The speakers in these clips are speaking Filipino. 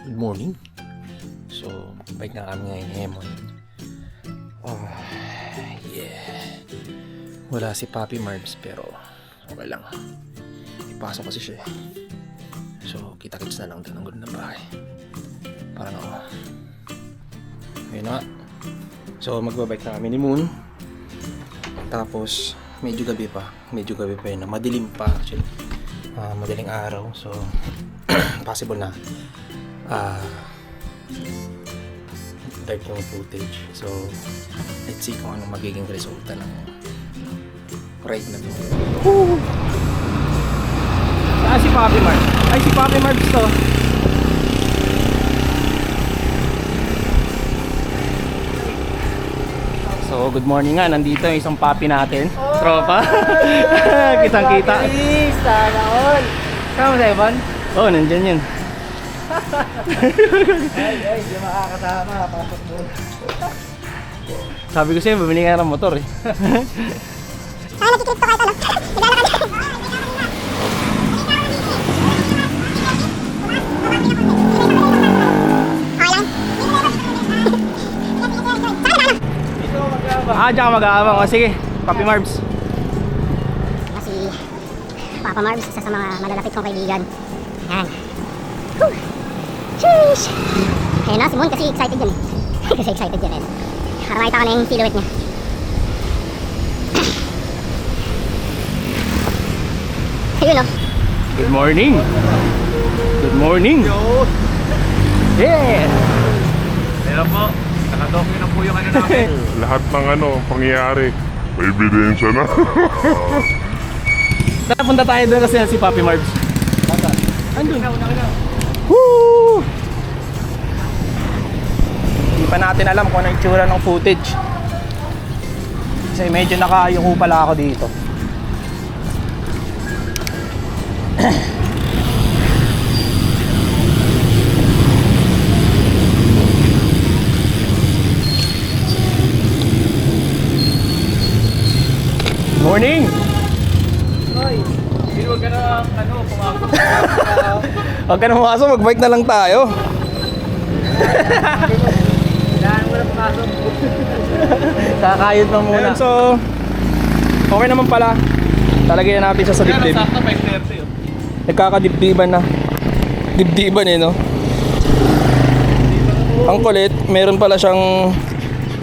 Good morning. So, bike na kami ngayon Hemon. Oh, yeah. Wala si Papi Marbs pero okay lang. Ipasok kasi siya. So, kita-kits na lang doon ang ganda ng bahay. Parang ako. Ayun na. So, magbabike na kami ni Moon. Tapos, medyo gabi pa yun. Madilim pa actually. Madaling araw. So, possible na dark yung footage. So, let's see kung ano magiging resulta ng ride na to. Woo! Saan si Papi Marbs? Ay, si Papi Marbs to. So, good morning nga. Nandito yung isang papi natin. Oh! Tropa. Kitang-kita. Sana all. Saan mo sa Evan? Oo, nandyan yun. Ay, di makakasama. Pasok mo. Sabi ko sa'yo, bumili ka ng motor eh. Sana nakikita kahit ano. Naglalakad. Diyan ka mag-aabang. O sige, Papi Marbs. Si Papa Marbs, isa sa mga malalapit kong kaibigan. Ayan. Whew. Sheesh! Ayun na, si Mon kasi excited yan eh. Kasi excited yan eh. Para makita ka na yung silhouette niya. Ayun o. Good morning. Good morning. Yeah! Meron po. Nakadokyo na po yung ano namin. Lahat ng pangyayari. May ebidensya na. Punta tayo doon kasi si Papi Marbs. Andun. Woo! Hindi pa natin alam kung ano yung itsura ng footage. Kasi medyo nakayuko pala ako dito. Morning! Hoy, huwag ka na pumasok. Huwag ka na pumasok, mag-bike na lang tayo. Kailangan mo na pumasok. Kakayod na muna. Ayun, so, okay naman pala. Talagyan natin siya sa dibdib. Sakto 5:30 yun. Nagkakadibdiban na. Dibdiban eh, no? Ang kulit, meron pala siyang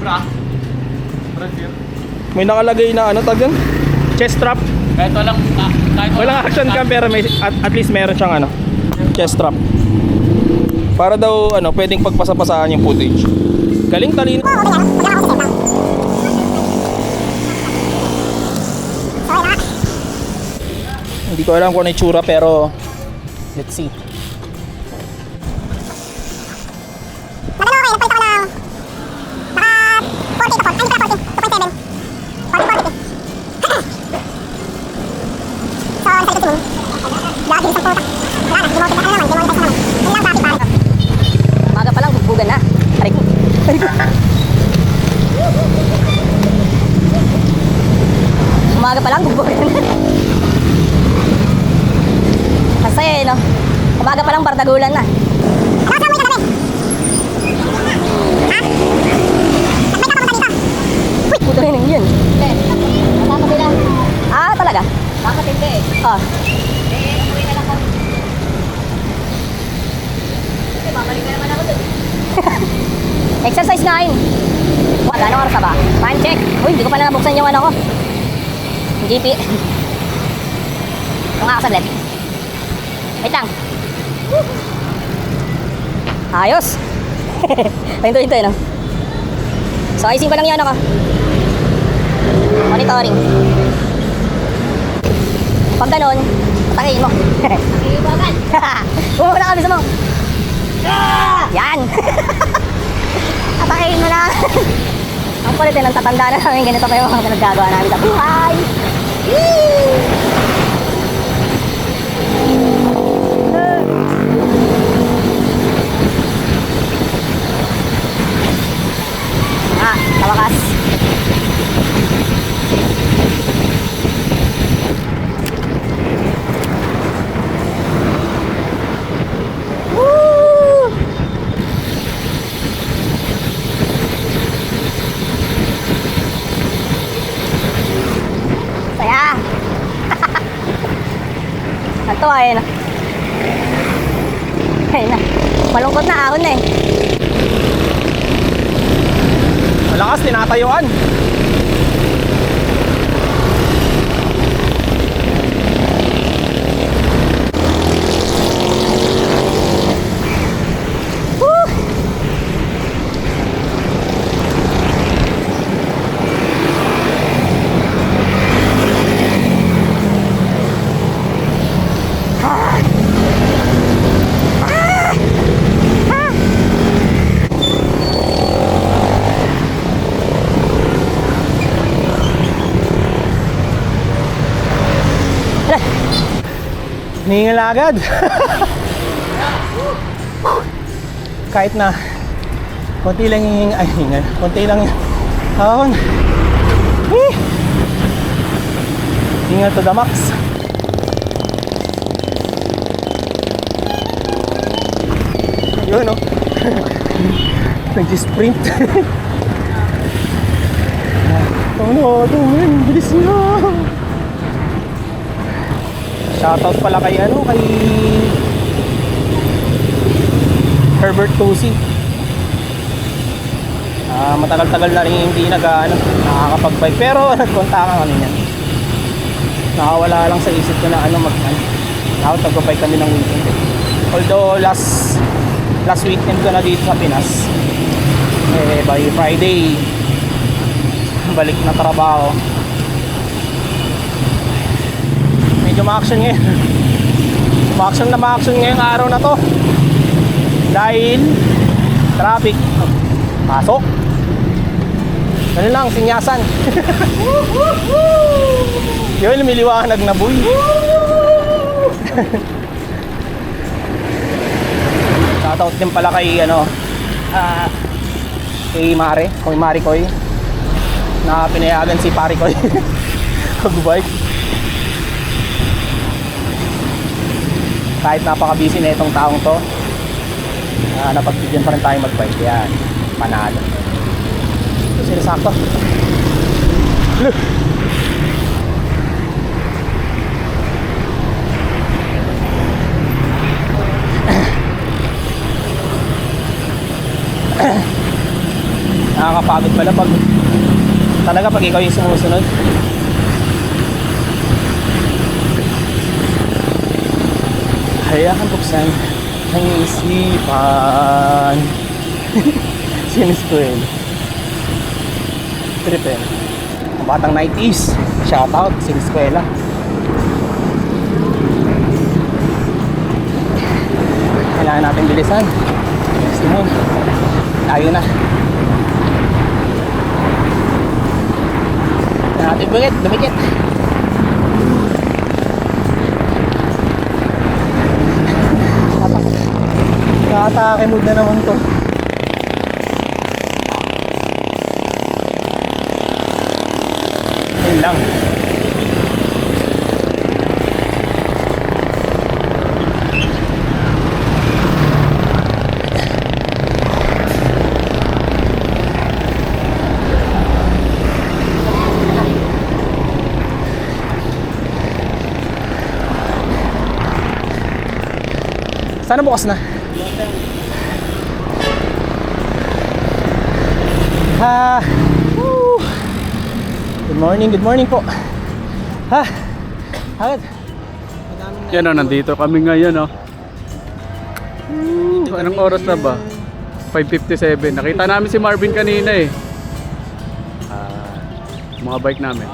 Bra. may nakalagay na tag yun? Chest strap. Kahit Walang action cam pero may, at least meron siyang chest strap. Para daw pwedeng pagpasa-pasaan yung footage. Galing talino. Hindi ko alam kung ano yung tsura pero let's see. Maga pa lang, bugbugan na. Aray ko. Umaga pa lang, bugbugan na. Masaya no? Umaga pa lang, bardagulan na. Ano, saan mo ito kami? Ha? Nagbay ka papunta dito? Uy, puto rin yun. Hindi, nakakapit lang. Ah, talaga? Nakakapit eh. Oh. Uwi na lang kami. Kasi babalik ka naman ako dun. Exercise nga yun. Anong oras ba? Time check. Uy, hindi ko pala nabuksan yung ko. GP. Ito nga kasaglit. Wait lang. Ayos. Hinto, no? So, ayusin ko lang yung ko. Monitoring. Pag ganon, patakihin mo. Patakihin mo agad. Bumuna ka, bisa mo. Yan. Patakihin mo na. Ang kulit ng tatanda na namin. Ganito pa yung mga nagagawa namin sa buhay. Tawakas. ayun na. Ayun na. Malungkot na, ahon na eh. Malakas, tinatayuan. Hiningal na agad. Kahit na konti lang yung hingal. Konti lang yung ahon. Hingal to the max. Yun, no? Nag-sprint. Oh no, bilis nyo. Shoutout pala kay kay Herbert Tosi. Matagal-tagal na rin hindi nakakapag-bike, pero nagkontakan kami niyan. Nakawala lang sa isip ko na nag-bike kami ng weekend. Although last weekend ko na dito sa Pinas, by Friday balik na trabaho. Medyo ma-action ngayon. Ma-action ngayong araw na to dahil traffic. Pasok. Ano lang, sinyasan. Yun, lumiliwanag na boy. Shoutout din pala kay kay Mari Koy na pinayagan si Pari Koy mag-bike. Kahit napaka-busy na itong taong to, napagbigyan pa rin tayo mag-bike. Yan, panalo. Ito sila sakto. Nakakapagod pala pag ikaw yung sumusunod. Hayaan buksan ang isipan. Sinis ko yun. Tripin. Ang batang 90s. Shoutout, sinis ko yun. Kailangan natin bilisan. Simon, tayo na. Natin bukit, dumikit. Nakatake mood na naman to. Ayun lang. Sana bukas na. Good morning po. Agad. Yan o, nandito kami ngayon o. Anong oras na ba? 5:57. Nakita namin si Marvin kanina eh. Mga bike namin.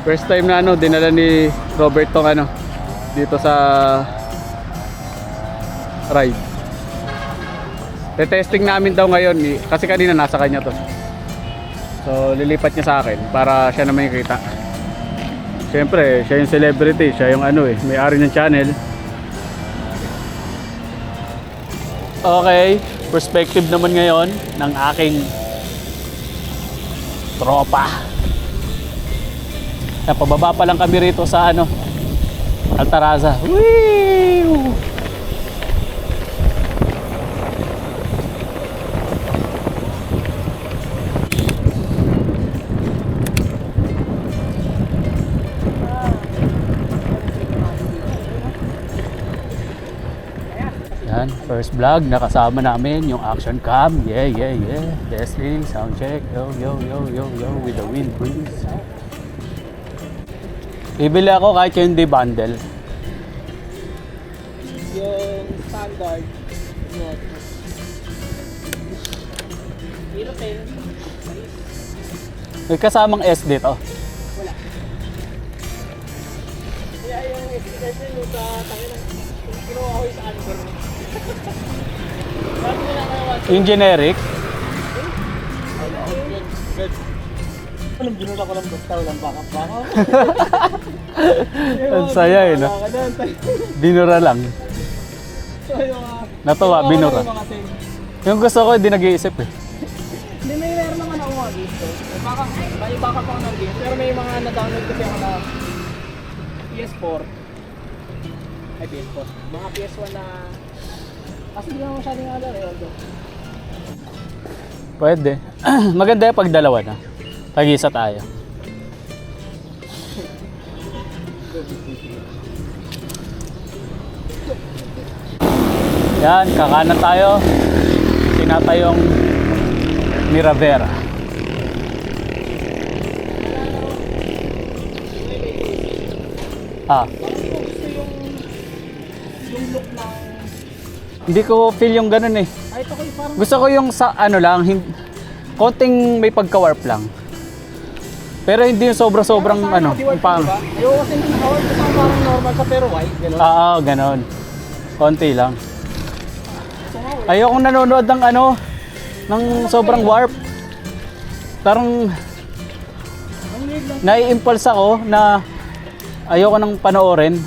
First time na dinala ni Robert tong dito sa ride. Testing namin daw ngayon kasi kanina nasa kanya to. So lilipat niya sa akin para siya na may kita. Siyempre, siya yung celebrity, siya yung may-ari ng channel. Okay, perspective naman ngayon ng aking tropa. Pababa pa lang kami rito sa Altaraza. Woo! Yan, first vlog, nakasama namin yung action cam. Yeah. Testing, sound check. Yo, with the wind breeze. Bibili ako kahit yung hindi bundle. Yung standard. Hero pen. May kasamang SD to. Kaya yung sticker nyo sa tangin kinuha ko yung sa Anchor. Sabi nila kayo, Yung generic. anong binula ko lang basta walang backup. Ang saya eh, no? Binura lang. So yung Natuwa, binura. Yung gusto ko, hindi nag-iisip eh. Hindi, may meron naman ako mga dito. May backup ako ng game. Pero may mga na-download kasi ako na PS4. Ay, PS4. Mga PS1 na... Kasi hindi naman masyadong alala eh. Although. Pwede. Maganda yung pag dalawa na. Tag-isa tayo. Yan, kakanan tayo. Tinatayong Miravera. Ah. Yung look ng... Hindi ko feel yung ganun eh. Ay, ito ko yung parang... Gusto ko yung sa ano lang, konting may pagka-warp lang. Pero hindi yung sobra-sobrang ano, yung pang... Ayoko kasi hindi hard kasi parang normal sa pero white. Gano'n. Oo, ganon. Konti lang. Ayokong nanonood ng ano, ng sobrang warp. Parang Ang weird lang. nai-impulse ako na ayoko nang panoorin.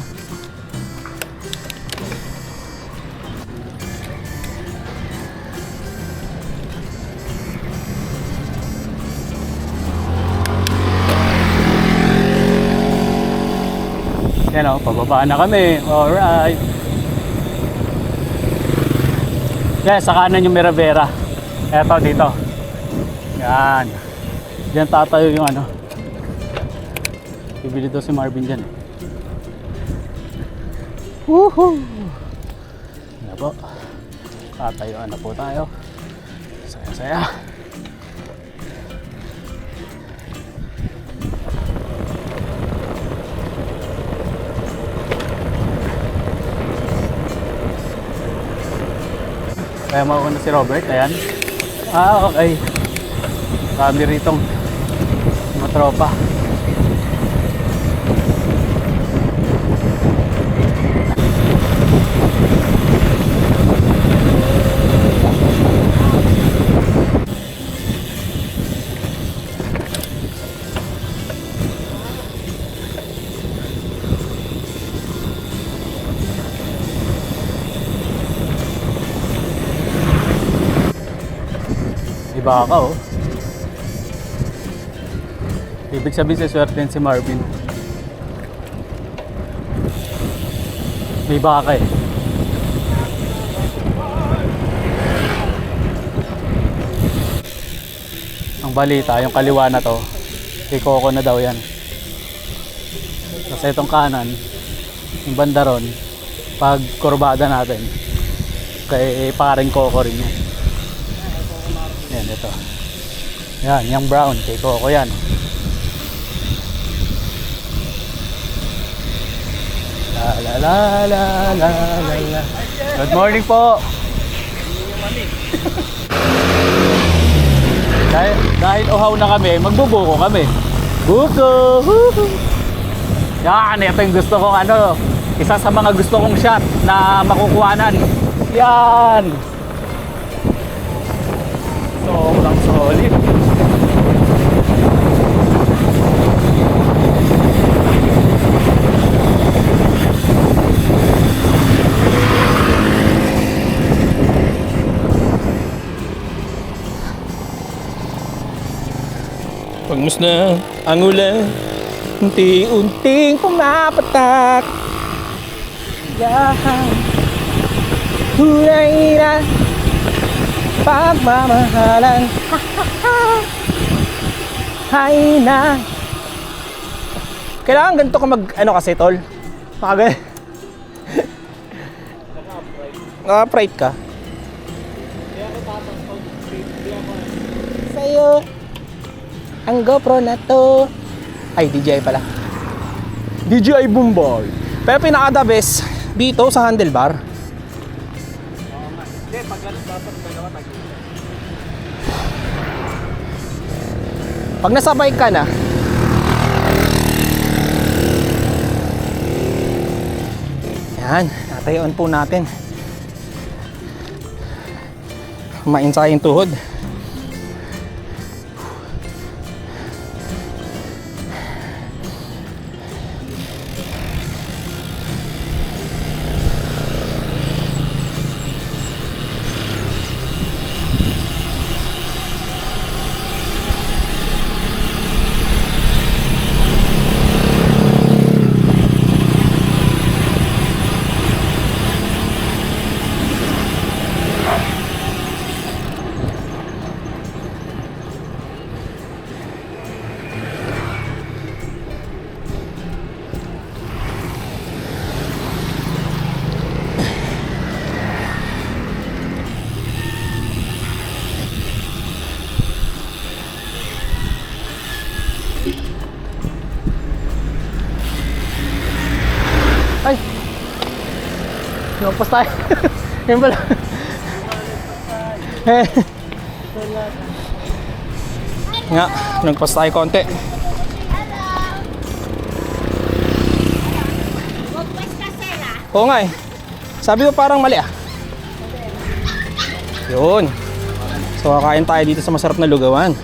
Yan o, pababa na kami. Alright. Yan, sa kanan yung Miravera. Eto, dito. Yan. Diyan tatayo yung ano. Bibili daw si Marvin dyan. Woohoo! Yan po. Tatayuan na po tayo. Saya-saya. Kaya mauna si Robert, ayan. Ah, okay. Kami ritong mga tropa. Iba ka oh. Ibig sabihin sa swerte si Marvin. May baka eh. Ang balita, yung kaliwa na to, kay Coco na daw yan. Kasi itong kanan, yung banda ron, pag kurbada natin, kay paring Coco rin yan. Yan, ito. Yan, yung brown, kay Coco yan. La la la la la la. Good morning po. dahil uhaw na kami, magbubuko kami. Buko! Yan, ito yung gusto kong ano, isa sa mga gusto kong shot na makukuhanan. Yan! Sobrang solid. Pagmus na ang ulan, unti-unting pumapatak. Yahan, hulay na pagmamahalan. Hay na. Kailangan ganito ka mag, ano kasi tol? Makagal. Naka-pride ka? Kaya ako tapos pag hindi ako Sa'yo ang GoPro na to. Ay, DJI pala. DJI Boomboy. Pero pinaka-the best dito sa handlebar. Hindi, pag ano dapat dalawa tayo. Pag nasa bike ka na, yan, natayuan po natin. Mainsa yung tuhod. Ay! Lumpas tayo. Yan pala. Eh. Nga, nagpas tayo konti. Oo nga eh. Sabi mo parang mali ah. Yun. So kakain tayo dito sa masarap na lugawan.